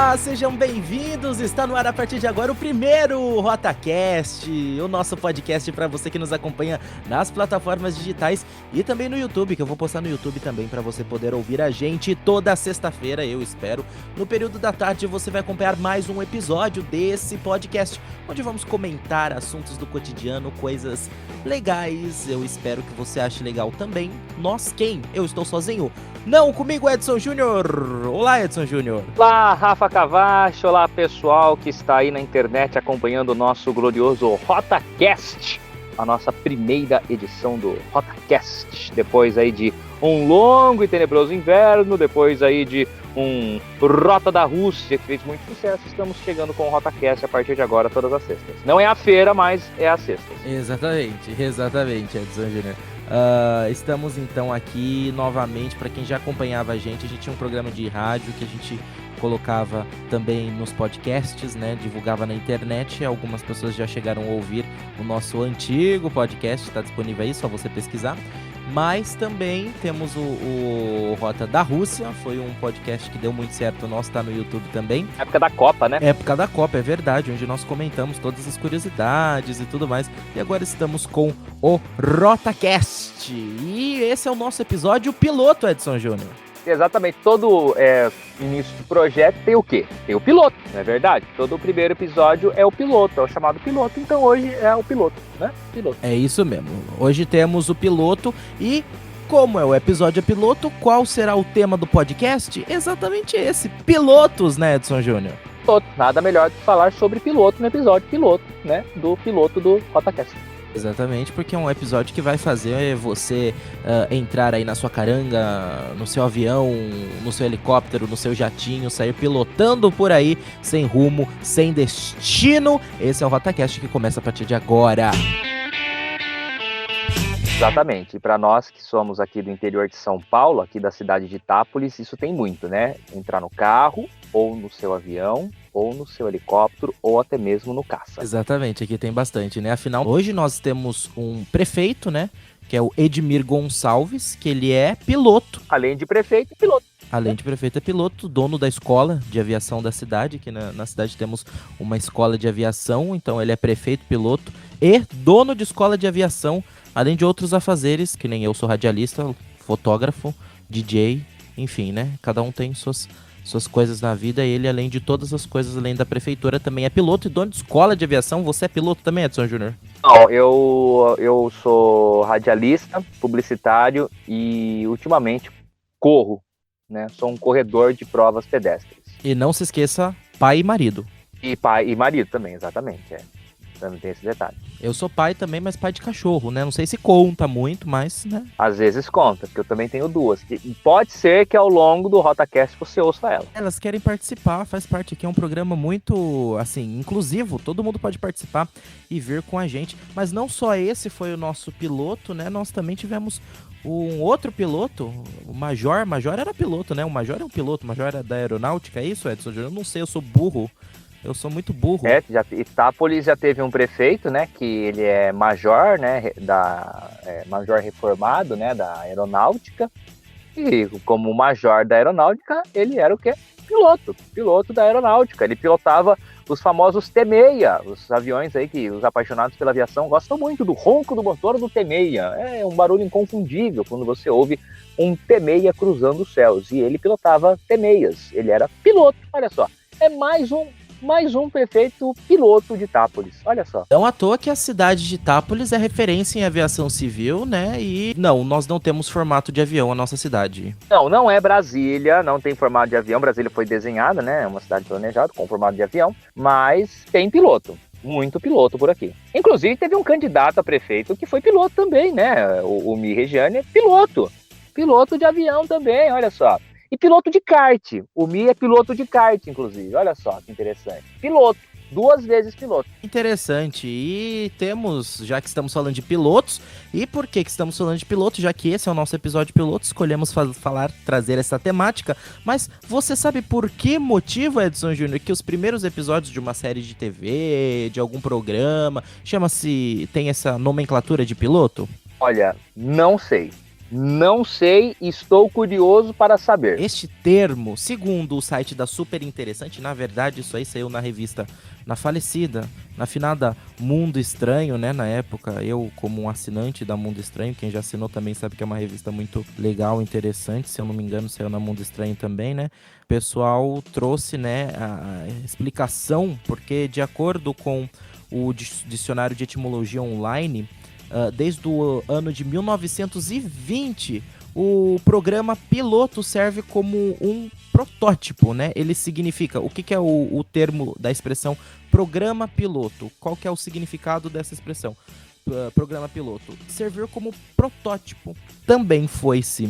Olá, sejam bem-vindos! Está no ar a partir de agora o primeiro RotaCast, o nosso podcast para você que nos acompanha nas plataformas digitais e também no YouTube, que eu vou postar no YouTube também para você poder ouvir a gente toda sexta-feira, eu espero. No período da tarde você vai acompanhar mais um episódio desse podcast, onde vamos comentar assuntos do cotidiano, coisas legais, eu espero que você ache legal também. Nós quem? Eu estou sozinho? Não, comigo Edson Júnior! Olá, Edson Júnior! Olá, Rafa Cavacho, olá pessoal que está aí na internet acompanhando o nosso glorioso RotaCast, a nossa primeira edição do RotaCast, depois aí de um longo e tenebroso inverno, depois aí de um Rota da Rússia que fez muito sucesso, estamos chegando com o RotaCast a partir de agora, todas as sextas. Não é a feira, mas é as sextas. Exatamente, Edson Júnior. Estamos então aqui novamente, para quem já acompanhava a gente tinha um programa de rádio que a gente colocava também nos podcasts, né, divulgava na internet, algumas pessoas já chegaram a ouvir o nosso antigo podcast, está disponível aí, só você pesquisar, mas também temos o Rota da Rússia, foi um podcast que deu muito certo, o nosso está no YouTube também. Época da Copa, né? Época da Copa, é verdade, onde nós comentamos todas as curiosidades e tudo mais, e agora estamos com o RotaCast, e esse é o nosso episódio piloto, Edson Júnior. Exatamente, todo início de projeto tem o quê? Tem o piloto, não é verdade? Todo o primeiro episódio é o piloto, é o chamado piloto, então hoje é o piloto, né? Piloto. É isso mesmo, hoje temos o piloto e como é o episódio piloto, qual será o tema do podcast? Exatamente esse, pilotos, né, Edson Júnior? Piloto, nada melhor do que falar sobre piloto no episódio piloto, né? Do piloto do RotaCast. Exatamente, porque é um episódio que vai fazer você entrar aí na sua caranga, no seu avião, no seu helicóptero, no seu jatinho, sair pilotando por aí, sem rumo, sem destino. Esse é o RotaCast que começa a partir de agora. Exatamente, e para nós que somos aqui do interior de São Paulo, aqui da cidade de Itápolis, isso tem muito, né? Entrar no carro, ou no seu avião, ou no seu helicóptero, ou até mesmo no caça. Exatamente, aqui tem bastante, né? Afinal, hoje nós temos um prefeito, né? Que é o Edmir Gonçalves, que ele é piloto. Além de prefeito, piloto. Além de prefeito, é piloto, dono da escola de aviação da cidade, que na cidade temos uma escola de aviação, então ele é prefeito, piloto e dono de escola de aviação, além de outros afazeres, que nem eu sou radialista, fotógrafo, DJ, enfim, né? Cada um tem suas coisas na vida, e ele, além de todas as coisas, além da prefeitura, também é piloto e dono de escola de aviação. Você é piloto também, Edson Júnior? Não, eu sou radialista, publicitário e ultimamente corro, né? Sou um corredor de provas pedestres. E não se esqueça, pai e marido. E pai e marido também, exatamente, também tem esse detalhe. Eu sou pai também, mas pai de cachorro, né? Não sei se conta muito, mas, né? Às vezes conta, porque eu também tenho duas. E pode ser que ao longo do RotaCast você ouça ela. Elas querem participar, faz parte aqui, é um programa muito, assim, inclusivo. Todo mundo pode participar e vir com a gente. Mas não só esse foi o nosso piloto, né? Nós também tivemos um outro piloto, o Major. Major era piloto, né? O Major é um piloto, o Major era da aeronáutica, é isso, Edson? Eu não sei, eu sou burro. Eu sou muito burro. Itápolis já teve um prefeito, né, que ele é major, né, major reformado, né, da aeronáutica, e como major da aeronáutica, ele era o quê? Piloto da aeronáutica. Ele pilotava os famosos T-6, os aviões aí que os apaixonados pela aviação gostam muito do ronco do motor do T-6. É um barulho inconfundível quando você ouve um T-6 cruzando os céus, e ele pilotava T-6, ele era piloto, olha só, é mais um prefeito piloto de Itápolis, olha só. Não à toa que a cidade de Itápolis é referência em aviação civil, né? E não, nós não temos formato de avião na nossa cidade. Não é Brasília, não tem formato de avião. Brasília foi desenhada, né? É uma cidade planejada com formato de avião, mas tem piloto. Muito piloto por aqui. Inclusive, teve um candidato a prefeito que foi piloto também, né? O Mi Regiane é piloto. Piloto de avião também, olha só. E piloto de kart. O Mi é piloto de kart, inclusive. Olha só que interessante. Piloto. 2 vezes piloto. Interessante. E temos, já que estamos falando de pilotos, e por que estamos falando de pilotos? Já que esse é o nosso episódio piloto, escolhemos trazer essa temática. Mas você sabe por que motivo, Edson Júnior, que os primeiros episódios de uma série de TV, de algum programa, tem essa nomenclatura de piloto? Olha, não sei. Não sei, estou curioso para saber. Este termo, segundo o site da Super Interessante, na verdade isso aí saiu na revista, na falecida, na finada Mundo Estranho, né, na época, eu como um assinante da Mundo Estranho, quem já assinou também sabe que é uma revista muito legal, interessante, se eu não me engano saiu na Mundo Estranho também, né, o pessoal trouxe, né, a explicação, porque de acordo com o dicionário de etimologia online, desde o ano de 1920, o programa piloto serve como um protótipo, né? Ele significa, o que é o termo da expressão programa piloto? Qual que é o significado dessa expressão? Programa piloto. Servir como protótipo. Também foi-se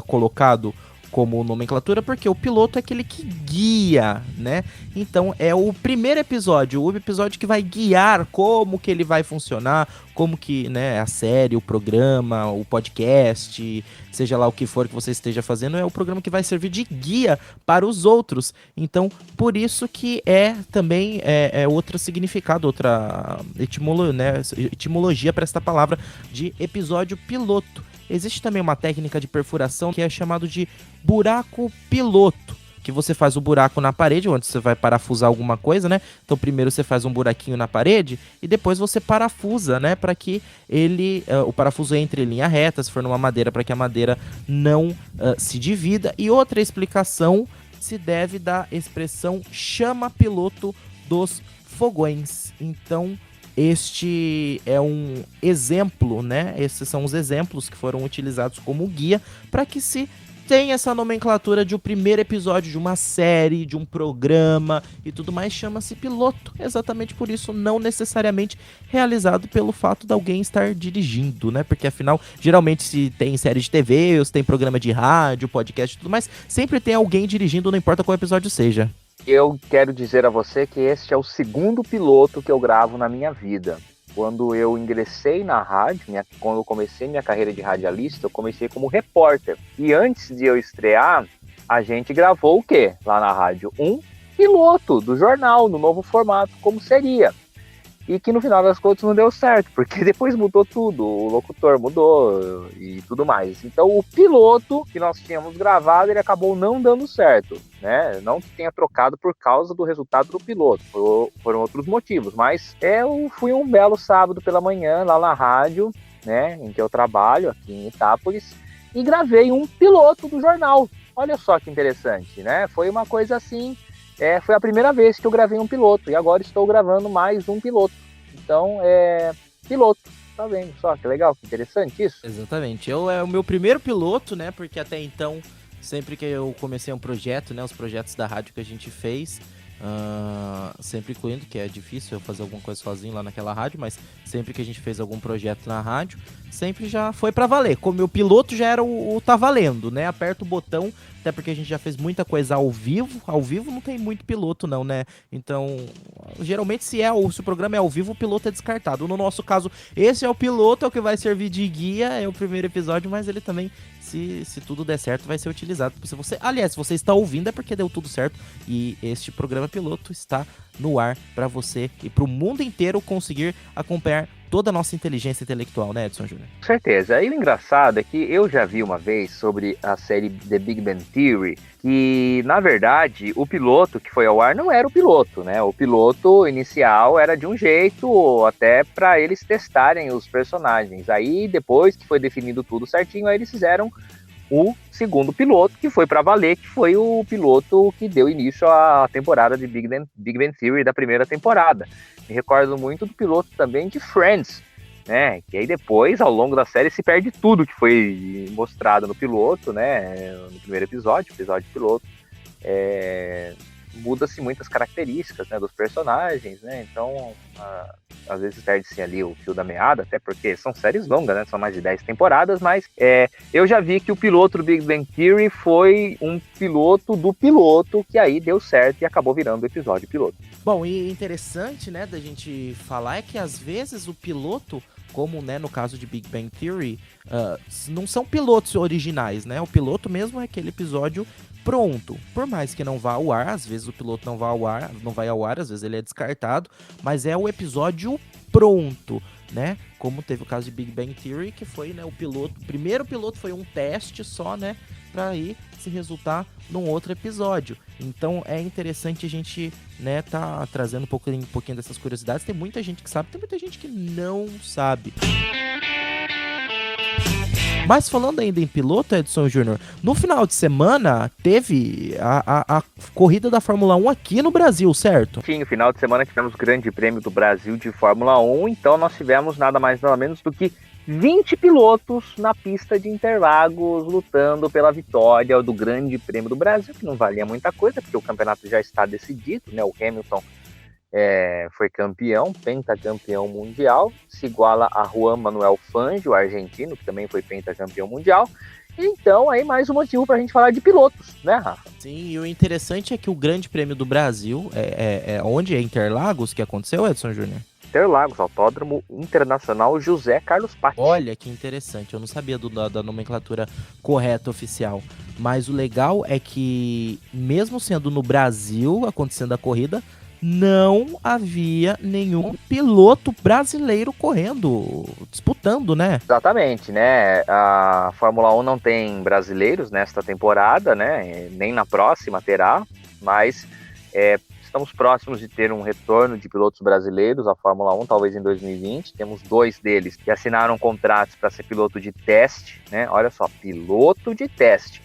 colocado como nomenclatura, porque o piloto é aquele que guia, né? Então é o primeiro episódio, o episódio que vai guiar como que ele vai funcionar, como que, né, a série, o programa, o podcast, seja lá o que for que você esteja fazendo, é o programa que vai servir de guia para os outros. Então, por isso que é também outro significado, outra etimologia para esta palavra de episódio piloto. Existe também uma técnica de perfuração que é chamado de buraco piloto, que você faz o buraco na parede, onde você vai parafusar alguma coisa, né? Então primeiro você faz um buraquinho na parede e depois você parafusa, né? Para que o parafuso entre em linha reta, se for numa madeira, para que a madeira não se divida. E outra explicação se deve da expressão chama piloto dos fogões. Então este é um exemplo, né? Esses são os exemplos que foram utilizados como guia para que se tenha essa nomenclatura de o primeiro episódio de uma série, de um programa e tudo mais, chama-se piloto. Exatamente por isso, não necessariamente realizado pelo fato de alguém estar dirigindo, né? Porque afinal, geralmente se tem série de TV, ou se tem programa de rádio, podcast e tudo mais, sempre tem alguém dirigindo, não importa qual episódio seja. Eu quero dizer a você que este é o segundo piloto que eu gravo na minha vida. Quando eu ingressei na rádio, quando eu comecei minha carreira de radialista, eu comecei como repórter. E antes de eu estrear, a gente gravou o quê? Lá na rádio? Um piloto do jornal, no novo formato, como seria. E que no final das contas não deu certo, porque depois mudou tudo, o locutor mudou e tudo mais. Então o piloto que nós tínhamos gravado, ele acabou não dando certo, né? Não que tenha trocado por causa do resultado do piloto, foram outros motivos, mas eu fui um belo sábado pela manhã lá na rádio, né, em que eu trabalho aqui em Itápolis, e gravei um piloto do jornal. Olha só que interessante, né? Foi uma coisa assim... foi a primeira vez que eu gravei um piloto e agora estou gravando mais um piloto. Então, piloto. Tá vendo só que legal, que interessante isso? Exatamente. É o meu primeiro piloto, né? Porque até então, sempre que eu comecei um projeto, né? Os projetos da rádio que a gente fez, sempre incluindo, que é difícil eu fazer alguma coisa sozinho lá naquela rádio, mas sempre que a gente fez algum projeto na rádio, sempre já foi pra valer. Como meu piloto já era o tá valendo, né? Aperta o botão, até porque a gente já fez muita coisa ao vivo. Ao vivo não tem muito piloto não, né? Então, geralmente se o programa é ao vivo, o piloto é descartado. No nosso caso, esse é o piloto, é o que vai servir de guia, é o primeiro episódio, mas ele também, se tudo der certo, vai ser utilizado. Se você está ouvindo é porque deu tudo certo e este programa piloto está no ar para você e para o mundo inteiro conseguir acompanhar toda a nossa inteligência intelectual, né, Edson Júnior? Com certeza. E o engraçado é que eu já vi uma vez sobre a série The Big Bang Theory, que, na verdade, o piloto que foi ao ar não era o piloto, né? O piloto inicial era de um jeito, até para eles testarem os personagens. Aí, depois que foi definido tudo certinho, aí eles fizeram o segundo piloto, que foi para valer, que foi o piloto que deu início à temporada de Big Bang Theory da primeira temporada. Me recordo muito do piloto também de Friends, né? Que aí depois, ao longo da série, se perde tudo que foi mostrado no piloto, né? No primeiro episódio piloto. Muda-se muitas características, né, dos personagens, né? Então, às vezes perde-se ali o fio da meada, até porque são séries longas, né? São mais de 10 temporadas, mas eu já vi que o piloto do Big Bang Theory foi um piloto do piloto que aí deu certo e acabou virando o episódio piloto. Bom, e interessante, né, da gente falar é que às vezes o piloto, como, né, no caso de Big Bang Theory, não são pilotos originais, né? O piloto mesmo é aquele episódio pronto. Por mais que não vá ao ar, às vezes o piloto não vai ao ar, às vezes ele é descartado, mas é o episódio pronto. né? Como teve o caso de Big Bang Theory, que foi, né, o primeiro piloto foi um teste só, né? Pra aí se resultar num outro episódio. Então é interessante a gente, né, tá trazendo um pouquinho dessas curiosidades. Tem muita gente que sabe, tem muita gente que não sabe. Mas falando ainda em piloto, Edson Júnior, no final de semana teve a corrida da Fórmula 1 aqui no Brasil, certo? Sim, no final de semana tivemos o Grande Prêmio do Brasil de Fórmula 1, então nós tivemos nada mais nada menos do que 20 pilotos na pista de Interlagos lutando pela vitória do Grande Prêmio do Brasil, que não valia muita coisa, porque o campeonato já está decidido, né? O Hamilton foi campeão, pentacampeão mundial, se iguala a Juan Manuel Fangio, argentino, que também foi pentacampeão mundial. Então, aí mais um motivo para a gente falar de pilotos, né, Rafa? Sim, e o interessante é que o Grande Prêmio do Brasil, onde é Interlagos que aconteceu, Edson Júnior? Interlagos, Autódromo Internacional José Carlos Patti. Olha que interessante, eu não sabia da nomenclatura correta oficial. Mas o legal é que, mesmo sendo no Brasil acontecendo a corrida, não havia nenhum piloto brasileiro correndo, disputando, né? Exatamente, né? A Fórmula 1 não tem brasileiros nesta temporada, né? Nem na próxima terá, mas estamos próximos de ter um retorno de pilotos brasileiros à Fórmula 1, talvez em 2020. Temos 2 deles que assinaram contratos para ser piloto de teste, né? Olha só, piloto de teste.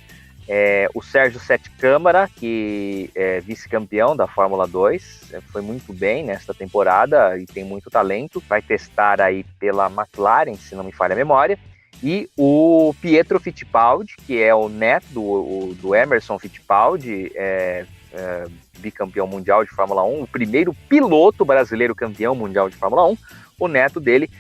O Sérgio Sete Câmara, que é vice-campeão da Fórmula 2, foi muito bem nesta temporada e tem muito talento, vai testar aí pela McLaren, se não me falha a memória, e o Pietro Fittipaldi, que é o neto do Emerson Fittipaldi, bicampeão mundial de Fórmula 1, o primeiro piloto brasileiro campeão mundial de Fórmula 1, o neto dele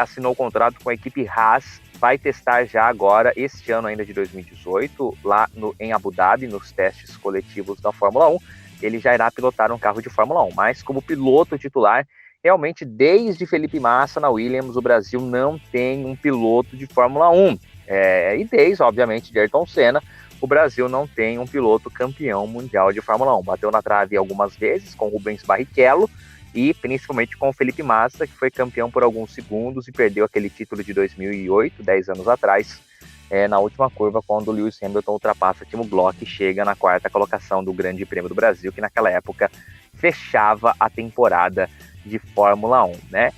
assinou o contrato com a equipe Haas, vai testar já agora, este ano ainda de 2018, lá em Abu Dhabi, nos testes coletivos da Fórmula 1, ele já irá pilotar um carro de Fórmula 1, mas como piloto titular, realmente desde Felipe Massa na Williams, o Brasil não tem um piloto de Fórmula 1, e desde, obviamente, de Ayrton Senna, o Brasil não tem um piloto campeão mundial de Fórmula 1, bateu na trave algumas vezes com Rubens Barrichello, e principalmente com o Felipe Massa, que foi campeão por alguns segundos e perdeu aquele título de 2008, 10 anos atrás, na última curva, quando o Lewis Hamilton ultrapassa Timo Glock e chega na 4ª colocação do Grande Prêmio do Brasil, que naquela época fechava a temporada de Fórmula 1, né?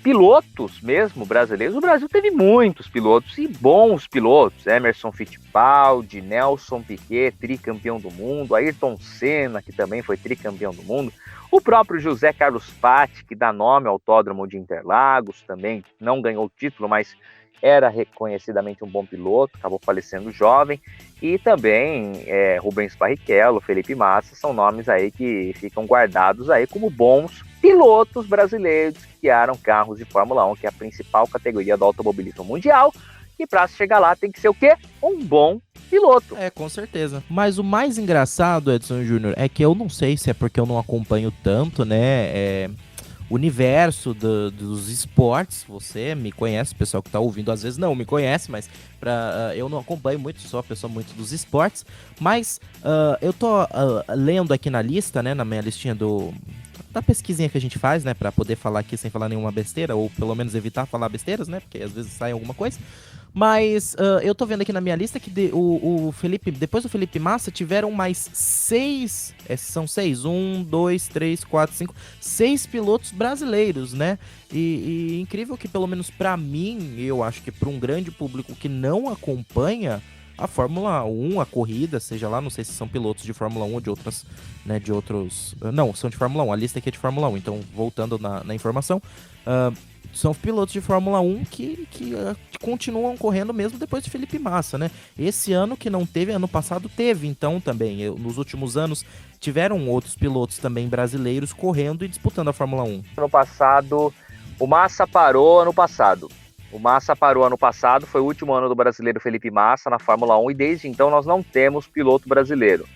Pilotos mesmo brasileiros, o Brasil teve muitos pilotos e bons pilotos, Emerson Fittipaldi, Nelson Piquet, tricampeão do mundo, Ayrton Senna, que também foi tricampeão do mundo, o próprio José Carlos Patti, que dá nome ao Autódromo de Interlagos, também não ganhou o título, mas era reconhecidamente um bom piloto, acabou falecendo jovem, e também Rubens Barrichello, Felipe Massa, são nomes aí que ficam guardados aí como bons pilotos brasileiros que guiaram carros de Fórmula 1, que é a principal categoria do automobilismo mundial, e para chegar lá tem que ser o quê? Um bom piloto. Com certeza. Mas o mais engraçado, Edson Júnior, é que eu não sei se é porque eu não acompanho tanto, né, universo dos esportes. Você me conhece, o pessoal que tá ouvindo às vezes não me conhece, mas eu não acompanho muito, sou uma pessoa muito dos esportes, mas eu tô lendo aqui na lista, né, na minha listinha da pesquisinha que a gente faz, né, pra poder falar aqui sem falar nenhuma besteira, ou pelo menos evitar falar besteiras, né, porque às vezes sai alguma coisa. Mas eu tô vendo aqui na minha lista que depois do Felipe Massa, tiveram mais 6, são 6, 1, 2, 3, 4, 5, 6 pilotos brasileiros, né? E incrível que, pelo menos pra mim, eu acho que pra um grande público que não acompanha a Fórmula 1, a corrida, seja lá, não sei se são pilotos de Fórmula 1 ou de outras, né, de outros... Não, são de Fórmula 1, a lista aqui é de Fórmula 1, então voltando na informação... são pilotos de Fórmula 1 que continuam correndo mesmo depois de Felipe Massa, né? Esse ano que não teve, ano passado teve, então também. Nos últimos anos tiveram outros pilotos também brasileiros correndo e disputando a Fórmula 1. Ano passado, o Massa parou ano passado. Foi o último ano do brasileiro Felipe Massa na Fórmula 1 e desde então nós não temos piloto brasileiro.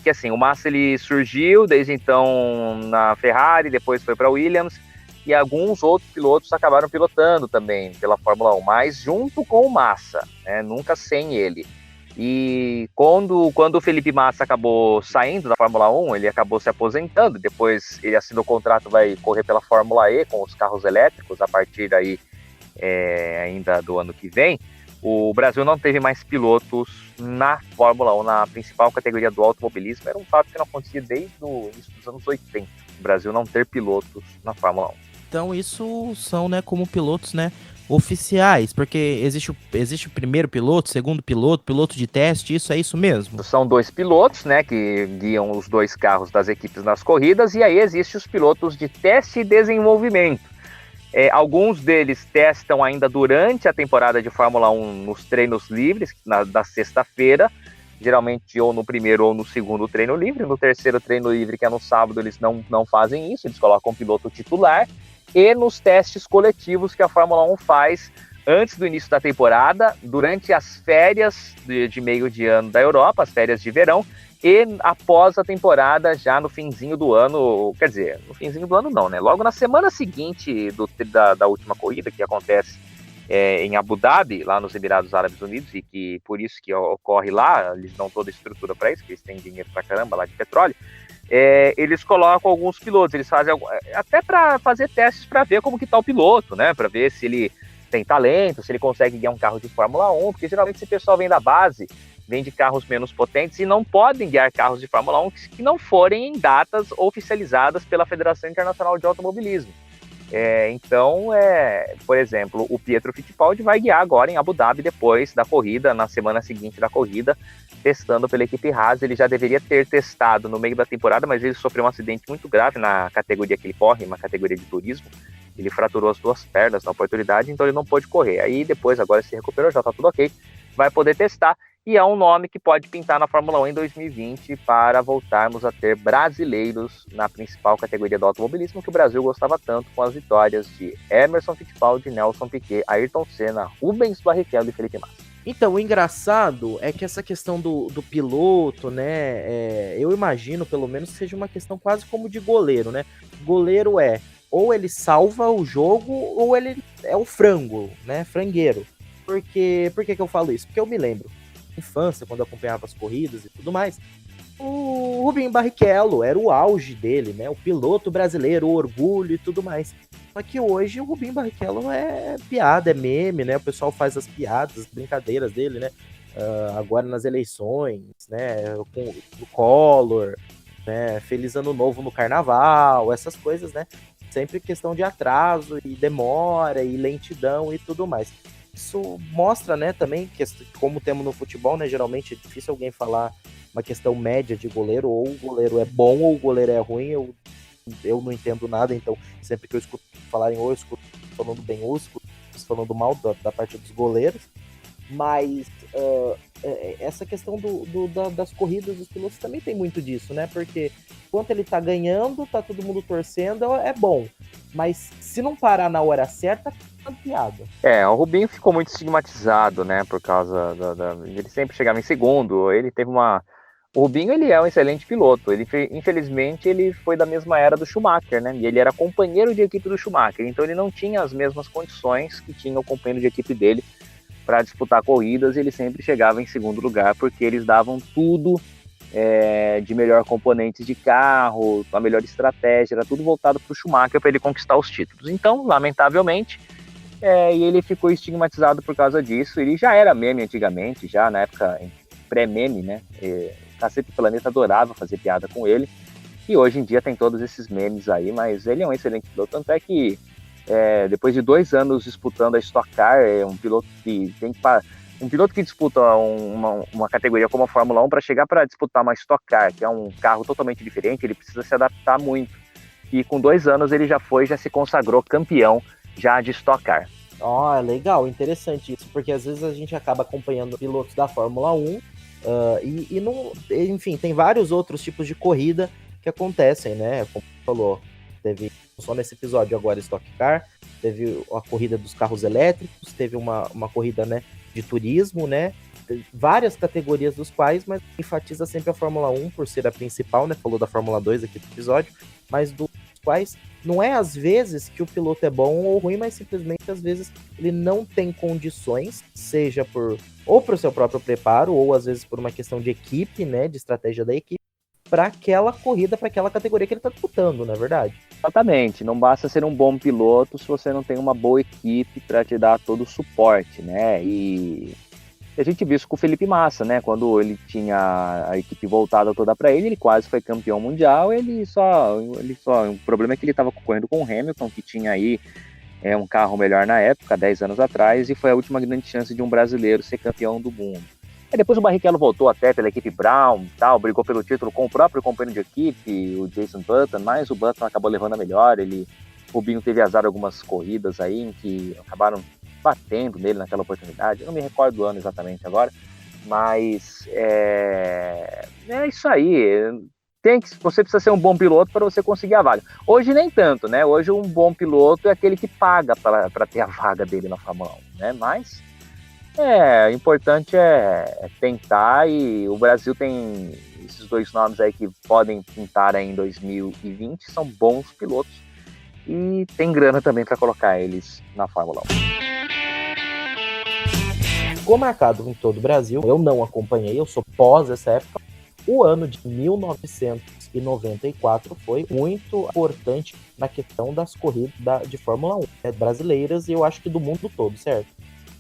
Que assim, o Massa ele surgiu desde então na Ferrari, depois foi para a Williams, e alguns outros pilotos acabaram pilotando também pela Fórmula 1, mas junto com o Massa, né, nunca sem ele. E quando o Felipe Massa acabou saindo da Fórmula 1, ele acabou se aposentando, depois ele assinou o contrato, vai correr pela Fórmula E com os carros elétricos a partir aí ainda do ano que vem. O Brasil não teve mais pilotos na Fórmula 1, na principal categoria do automobilismo. Era um fato que não acontecia desde o início dos anos 80. O Brasil não ter pilotos na Fórmula 1. Então isso são, né, como pilotos, né, oficiais, porque existe o primeiro piloto, segundo piloto, piloto de teste, isso é isso mesmo? São 2 pilotos, né, que guiam os 2 carros das equipes nas corridas, e aí existem os pilotos de teste e desenvolvimento. Alguns deles testam ainda durante a temporada de Fórmula 1 nos treinos livres, da sexta-feira, geralmente ou no primeiro ou no segundo treino livre. No terceiro treino livre, que é no sábado, eles não fazem isso, eles colocam um piloto titular. E nos testes coletivos que a Fórmula 1 faz antes do início da temporada, durante as férias de meio de ano da Europa, as férias de verão, e após a temporada, já no finzinho do ano, quer dizer, no finzinho do ano não, né? Logo na semana seguinte da última corrida, que acontece em Abu Dhabi, lá nos Emirados Árabes Unidos, e que por isso que ocorre lá, eles dão toda a estrutura para isso, que eles têm dinheiro pra caramba lá de petróleo, eles colocam alguns pilotos, eles fazem até para fazer testes para ver como que tá o piloto, né? Para ver se ele tem talento, se ele consegue guiar um carro de Fórmula 1, porque geralmente esse pessoal vem da base, vem de carros menos potentes e não podem guiar carros de Fórmula 1 que não forem em datas oficializadas pela Federação Internacional de Automobilismo. Então, por exemplo, o Pietro Fittipaldi vai guiar agora em Abu Dhabi depois da corrida, na semana seguinte da corrida, testando pela equipe Haas. Ele já deveria ter testado no meio da temporada, mas ele sofreu um acidente muito grave na categoria que ele corre, uma categoria de turismo. Ele fraturou as 2 pernas na oportunidade, então ele não pôde correr. Aí depois, agora se recuperou, já tá tudo ok, vai poder testar. E é um nome que pode pintar na Fórmula 1 em 2020 para voltarmos a ter brasileiros na principal categoria do automobilismo, que o Brasil gostava tanto, com as vitórias de Emerson Fittipaldi, Nelson Piquet, Ayrton Senna, Rubens Barrichello e Felipe Massa. Então, o engraçado é que essa questão do piloto, né, eu imagino, pelo menos, que seja uma questão quase como de goleiro, né? Goleiro ou ele salva o jogo, ou ele é o frango, né, frangueiro. Por que eu falo isso? Porque eu me lembro, infância, quando eu acompanhava as corridas e tudo mais, o Rubinho Barrichello era o auge dele, né? O piloto brasileiro, o orgulho e tudo mais. Só que hoje o Rubinho Barrichello é piada, é meme, né? O pessoal faz as piadas, as brincadeiras dele, né? Agora nas eleições, né? Com o Collor, né? Feliz Ano Novo no Carnaval, essas coisas, né? Sempre questão de atraso e demora e lentidão e tudo mais. Isso mostra, né, também, que como temos no futebol, né, geralmente é difícil alguém falar uma questão média de goleiro, ou o goleiro é bom ou o goleiro é ruim, eu não entendo nada, então sempre que eu escuto falarem ou eu escuto falando bem ou eu escuto falando mal da parte dos goleiros, mas essa questão das corridas dos pilotos também tem muito disso, né, porque enquanto ele tá ganhando, tá todo mundo torcendo, é bom, mas se não parar na hora certa, piada. O Rubinho ficou muito estigmatizado, né, por causa ele sempre chegava em segundo, ele teve o Rubinho, ele é um excelente piloto, infelizmente ele foi da mesma era do Schumacher, né, e ele era companheiro de equipe do Schumacher, então ele não tinha as mesmas condições que tinha o companheiro de equipe dele para disputar corridas, e ele sempre chegava em segundo lugar, porque eles davam tudo de melhor componentes de carro, a melhor estratégia, era tudo voltado para o Schumacher para ele conquistar os títulos. Então, lamentavelmente, e ele ficou estigmatizado por causa disso. Ele já era meme antigamente, já na época pré-meme, né? Cacete Planeta adorava fazer piada com ele. E hoje em dia tem todos esses memes aí, mas ele é um excelente piloto. Tanto é que depois de 2 anos disputando a Stock Car, um piloto que disputa uma categoria como a Fórmula 1, para chegar para disputar uma Stock Car, que é um carro totalmente diferente, ele precisa se adaptar muito. E com 2 anos ele já se consagrou campeão já de Stock Car. Legal, interessante isso, porque às vezes a gente acaba acompanhando pilotos da Fórmula 1 e não, enfim, tem vários outros tipos de corrida que acontecem, né? Como você falou, teve só nesse episódio agora Stock Car, teve a corrida dos carros elétricos, teve uma corrida, né, de turismo, né? Várias categorias dos quais, mas enfatiza sempre a Fórmula 1 por ser a principal, né? Falou da Fórmula 2 aqui do episódio, mas dos quais não é às vezes que o piloto é bom ou ruim, mas simplesmente às vezes ele não tem condições, seja por seu próprio preparo ou às vezes por uma questão de equipe, né, de estratégia da equipe, para aquela corrida, para aquela categoria que ele está disputando, não é verdade? Exatamente, não basta ser um bom piloto se você não tem uma boa equipe para te dar todo o suporte, né? E a gente viu isso com o Felipe Massa, né? Quando ele tinha a equipe voltada toda para ele quase foi campeão mundial. O problema é que ele estava concorrendo com o Hamilton, que tinha aí um carro melhor na época, 10 anos atrás, e foi a última grande chance de um brasileiro ser campeão do mundo. E depois o Barrichello voltou até pela equipe Brown, tal, brigou pelo título com o próprio companheiro de equipe, o Jason Button, mas o Button acabou levando a melhor. O Rubinho teve azar algumas corridas aí em que acabaram batendo nele naquela oportunidade. Eu não me recordo do ano exatamente agora, mas é isso aí. Você precisa ser um bom piloto para você conseguir a vaga. Hoje nem tanto, né? Hoje um bom piloto é aquele que paga para ter a vaga dele na Fórmula 1, né? Mas o importante é tentar, e o Brasil tem esses dois nomes aí que podem pintar aí em 2020, são bons pilotos e tem grana também para colocar eles na Fórmula 1. Ficou marcado em todo o Brasil, eu não acompanhei, eu sou pós essa época. O ano de 1994 foi muito importante na questão das corridas de Fórmula 1 brasileiras e eu acho que do mundo todo, certo?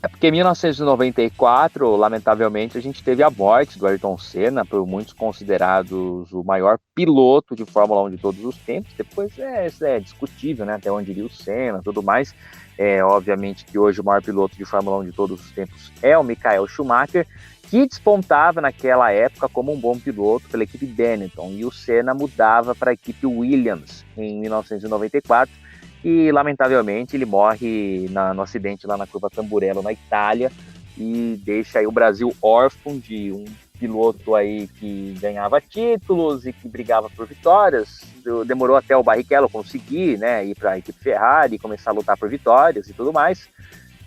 É porque em 1994, lamentavelmente, a gente teve a morte do Ayrton Senna, por muitos considerados o maior piloto de Fórmula 1 de todos os tempos. Depois isso é discutível, né? Até onde iria o Senna e tudo mais. Obviamente que hoje o maior piloto de Fórmula 1 de todos os tempos é o Michael Schumacher, que despontava naquela época como um bom piloto pela equipe Benetton. E o Senna mudava para a equipe Williams em 1994. E, lamentavelmente, ele morre no acidente lá na curva Tamburello, na Itália, e deixa aí o Brasil órfão de um piloto aí que ganhava títulos e que brigava por vitórias. Demorou até o Barrichello conseguir, né, ir para a equipe Ferrari, começar a lutar por vitórias e tudo mais.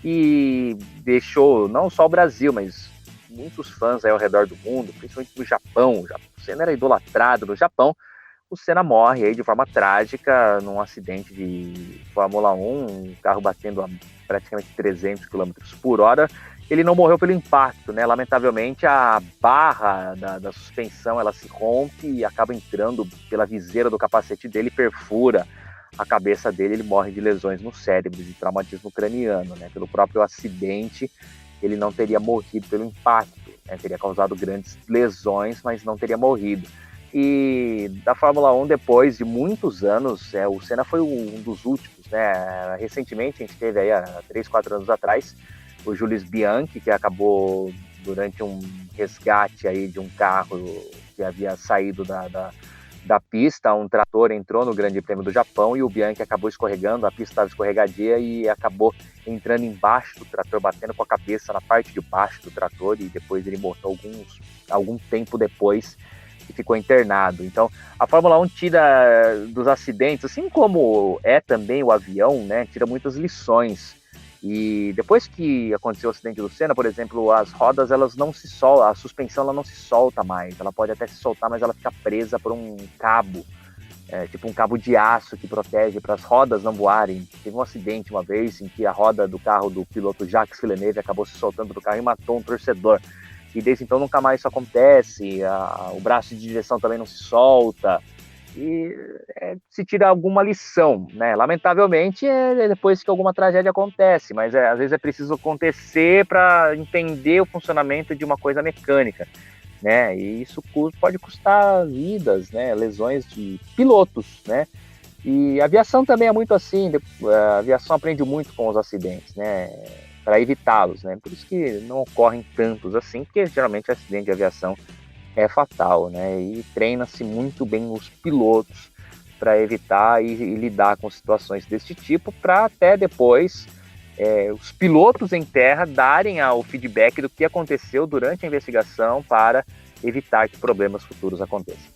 E deixou não só o Brasil, mas muitos fãs aí ao redor do mundo, principalmente no Japão. O Senna era idolatrado no Japão. O Senna morre aí de forma trágica num acidente de Fórmula 1, um carro batendo a praticamente 300 km por hora. Ele não morreu pelo impacto, né? Lamentavelmente, a barra da suspensão ela se rompe e acaba entrando pela viseira do capacete dele, perfura a cabeça dele. Ele morre de lesões no cérebro, de traumatismo craniano, né? Pelo próprio acidente, ele não teria morrido pelo impacto, né? Teria causado grandes lesões, mas não teria morrido. E da Fórmula 1, depois de muitos anos, o Senna foi um dos últimos, né? Recentemente, a gente teve aí, há 3, 4 anos atrás, o Jules Bianchi, que acabou durante um resgate aí de um carro que havia saído da pista, um trator entrou no Grande Prêmio do Japão e o Bianchi acabou escorregando, a pista estava escorregadia e acabou entrando embaixo do trator, batendo com a cabeça na parte de baixo do trator, e depois ele morreu algum tempo depois, que ficou internado. Então, a Fórmula 1 tira dos acidentes, assim como é também o avião, né, tira muitas lições. E depois que aconteceu o acidente do Senna, por exemplo, as rodas, elas não se soltam, a suspensão ela não se solta mais. Ela pode até se soltar, mas ela fica presa por um cabo, tipo um cabo de aço que protege para as rodas não voarem. Teve um acidente uma vez em que a roda do carro do piloto Jacques Villeneuve acabou se soltando do carro e matou um torcedor. E desde então nunca mais isso acontece, o braço de direção também não se solta, e se tira alguma lição, né? Lamentavelmente é depois que alguma tragédia acontece, mas às vezes é preciso acontecer para entender o funcionamento de uma coisa mecânica, né? E isso pode custar vidas, né? Lesões de pilotos, né? E a aviação também é muito assim, a aviação aprende muito com os acidentes, né? Para evitá-los, né? Por isso que não ocorrem tantos assim, porque geralmente o acidente de aviação é fatal, né? E treina-se muito bem os pilotos para evitar e lidar com situações desse tipo, para até depois os pilotos em terra darem o feedback do que aconteceu durante a investigação para evitar que problemas futuros aconteçam.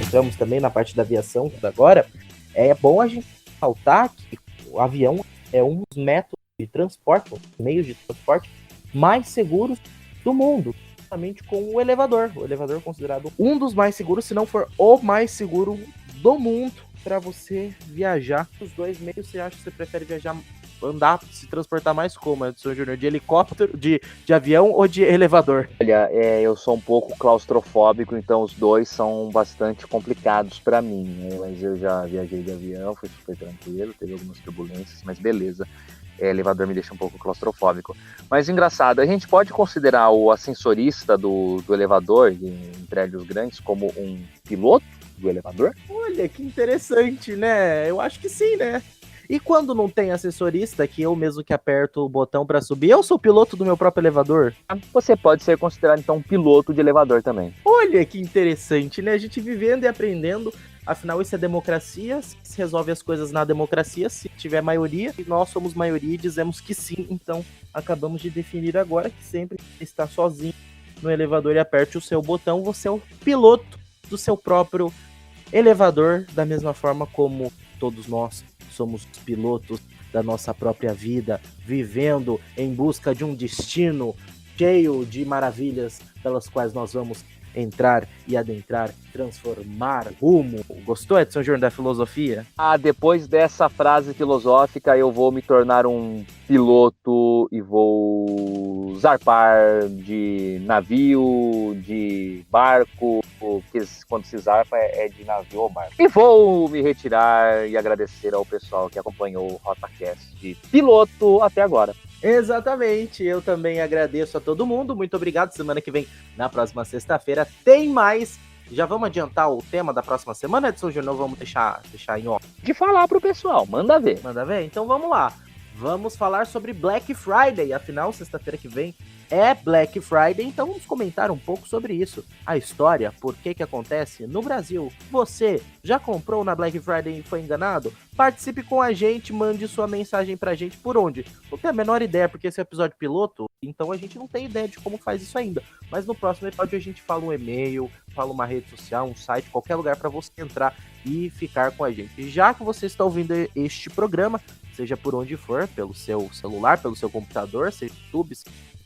Entramos também na parte da aviação agora. É bom a gente ressaltar que o avião é um dos métodos de transporte, meios de transporte mais seguros do mundo, justamente com o elevador. O elevador é considerado um dos mais seguros, se não for o mais seguro do mundo, para você viajar. Os dois meios, você acha que você prefere viajar, andar, se transportar mais como, Edson Júnior? De helicóptero, de avião ou de elevador? Olha, eu sou um pouco claustrofóbico, então os dois são bastante complicados para mim, né? Mas eu já viajei de avião, foi super tranquilo, teve algumas turbulências, mas beleza. Elevador me deixa um pouco claustrofóbico. Mas engraçado, a gente pode considerar o ascensorista do elevador em prédios grandes como um piloto do elevador? Olha, que interessante, né? Eu acho que sim, né? E quando não tem assessorista, que eu mesmo que aperto o botão para subir, eu sou piloto do meu próprio elevador? Você pode ser considerado, então, um piloto de elevador também. Olha que interessante, né? A gente vivendo e aprendendo. Afinal, isso é democracia, se resolve as coisas na democracia, se tiver maioria, e nós somos maioria e dizemos que sim, então acabamos de definir agora que sempre que está sozinho no elevador e aperte o seu botão, você é o piloto do seu próprio elevador, da mesma forma como todos nós somos os pilotos da nossa própria vida, vivendo em busca de um destino cheio de maravilhas pelas quais nós vamos entrar e adentrar, transformar rumo. Gostou, Edson Júnior, da filosofia? Depois dessa frase filosófica, eu vou me tornar um piloto e vou zarpar de navio, de barco, que quando se zarpa é de navio ou barco. E vou me retirar e agradecer ao pessoal que acompanhou o RotaCast de piloto até agora. Exatamente, eu também agradeço a todo mundo, muito obrigado. Semana que vem, na próxima sexta-feira, tem mais. Já vamos adiantar o tema da próxima semana, Edson Júnior? Vamos deixar em off? De falar pro pessoal, manda ver. Manda ver? Então vamos lá. Vamos falar sobre Black Friday, afinal, sexta-feira que vem é Black Friday, então vamos comentar um pouco sobre isso. A história, por que acontece no Brasil. Você já comprou na Black Friday e foi enganado? Participe com a gente, mande sua mensagem pra gente por onde? Não tenho a menor ideia, porque esse é episódio piloto, então a gente não tem ideia de como faz isso ainda. Mas no próximo episódio a gente fala um e-mail, fala uma rede social, um site, qualquer lugar para você entrar e ficar com a gente. E já que você está ouvindo este programa, seja por onde for, pelo seu celular, pelo seu computador, seja no YouTube,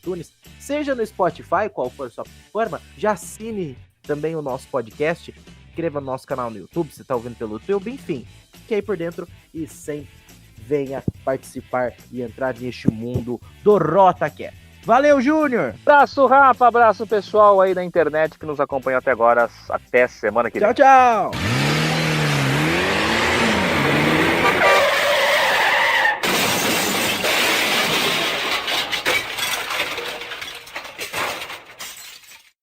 iTunes, seja no Spotify, qual for a sua plataforma, já assine também o nosso podcast, inscreva no nosso canal no YouTube, se está ouvindo pelo YouTube, enfim, fique aí por dentro e sempre venha participar e entrar neste mundo do RotaCast. Valeu, Júnior! Abraço, Rafa, abraço pessoal aí da internet que nos acompanhou até agora, até semana que vem. Tchau, tchau!